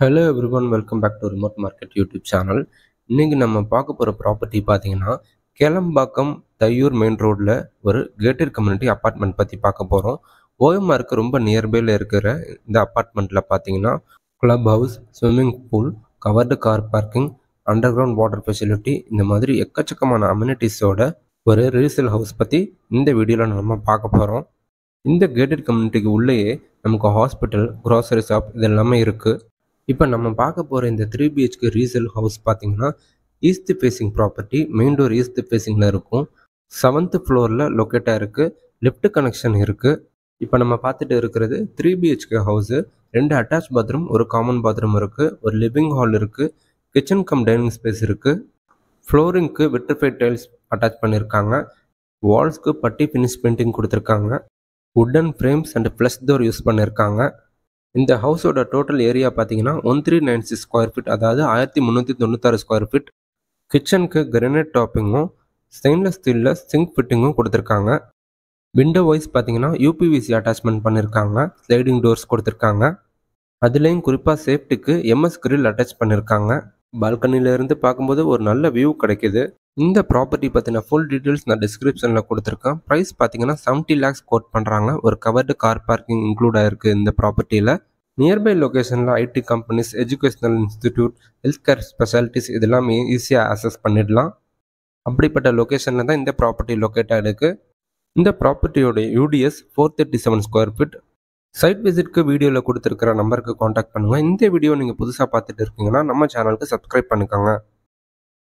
Hello everyone, welcome back to Remote Market YouTube channel. இன்றைக்கி நம்ம பார்க்க போகிற ப்ராப்பர்ட்டி பார்த்தீங்கன்னா கேளம்பாக்கம் தையூர் மெயின் ரோட்டில் ஒரு கேட்டட் கம்யூனிட்டி அப்பார்ட்மெண்ட் பற்றி பார்க்க போகிறோம். ஓஎம்ஆருக்கு ரொம்ப நியர்பையில் இருக்கிற இந்த அப்பார்ட்மெண்ட்டில் பார்த்தீங்கன்னா club house, swimming pool, covered car parking, under ground water facility, இந்த மாதிரி எக்கச்சக்கமான அம்யூனிட்டிஸோட ஒரு ரீசேல் ஹவுஸ் பற்றி இந்த வீடியோவில் நம்ம பார்க்க போகிறோம். இந்த கேட்டட் கம்யூனிட்டிக்கு உள்ளேயே நமக்கு ஹாஸ்பிட்டல், க்ராசரி ஷாப் இது எல்லாமே இருக்குது. இப்போ நம்ம பார்க்க போகிற இந்த 3BHK ரீசேல் ஹவுஸ் பார்த்தீங்கன்னா east facing property, main door east ஃபேஸிங்கில் இருக்கும். 7th ஃப்ளோரில் லொக்கேட்டாக இருக்குது. லிஃப்ட் கனெக்ஷன் இருக்குது. இப்போ நம்ம பார்த்துட்டு இருக்கிறது 3BHK ஹவுஸு. 2 அட்டாச் பாத்ரூம், ஒரு காமன் பாத்ரூம் இருக்குது. ஒரு லிவிங் ஹால் இருக்குது. கிச்சன் கம் டைனிங் ஸ்பேஸ் இருக்குது. ஃப்ளோரிங்க்கு விட்ரிஃபைட் டைல்ஸ் அட்டாச் பண்ணியிருக்காங்க. வால்ஸ்க்கு பட்டி ஃபினிஷ் பெயிண்டிங் கொடுத்துருக்காங்க. Wooden frames and flush door use பண்ணியிருக்காங்க. இந்த ஹவுஸோட டோட்டல் ஏரியா பார்த்தீங்கன்னா 1396 ஸ்கொயர் ஃபீட், அதாவது 1396 ஸ்கொயர் ஃபீட். கிச்சனுக்கு கிரானைட் டாப்பிங்கும் ஸ்டெயின்லெஸ் ஸ்டீலில் சிங்க் ஃபிட்டிங்கும் கொடுத்துருக்காங்க. விண்டோ வைஸ் பார்த்தீங்கன்னா UPVC அட்டாச்மெண்ட் பண்ணியிருக்காங்க. ஸ்லைடிங் டோர்ஸ் கொடுத்துருக்காங்க. அதுலேயும் குறிப்பாக சேஃப்டிக்கு MS கிரில் அட்டாச் பண்ணியிருக்காங்க. பால்கனியிலேருந்து பார்க்கும்போது ஒரு நல்ல வியூ கிடைக்கிது. இந்த ப்ராப்பர்ட்டி பற்றின ஃபுல் டீட்டெயில்ஸ் நான் டிஸ்கிரிப்ஷனில் கொடுத்துருக்கேன். ப்ரைஸ் பார்த்தீங்கன்னா 70 lakhs கோட் பண்ணுறாங்க. ஒரு கவர்டு கார் பார்க்கிங் இன்க்ளூட் ஆகிருக்கு இந்த ப்ராப்பர்ட்டியில். நியர்பை லொக்கேஷனில் IT companies, educational institute, health care specialities இதெல்லாமே ஈஸியாக ஆக்சஸ் பண்ணிடலாம். அப்படிப்பட்ட லொக்கேஷனில் தான் இந்த ப்ராப்பர்ட்டி லொக்கேட் ஆகிருக்கு. இந்த ப்ராப்பர்ட்டியோட UDS 437 ஸ்கொயர் ஃபீட். சைட் விசிட்க்கு வீடியோவில் கொடுத்துருக்கிற நம்பருக்கு காண்டாக்ட் பண்ணுங்கள். இந்த வீடியோ நீங்கள் புதுசாக பார்த்துட்டு இருக்கீங்கன்னா நம்ம சேனலுக்கு சப்ஸ்கிரைப் பண்ணிக்கோங்க.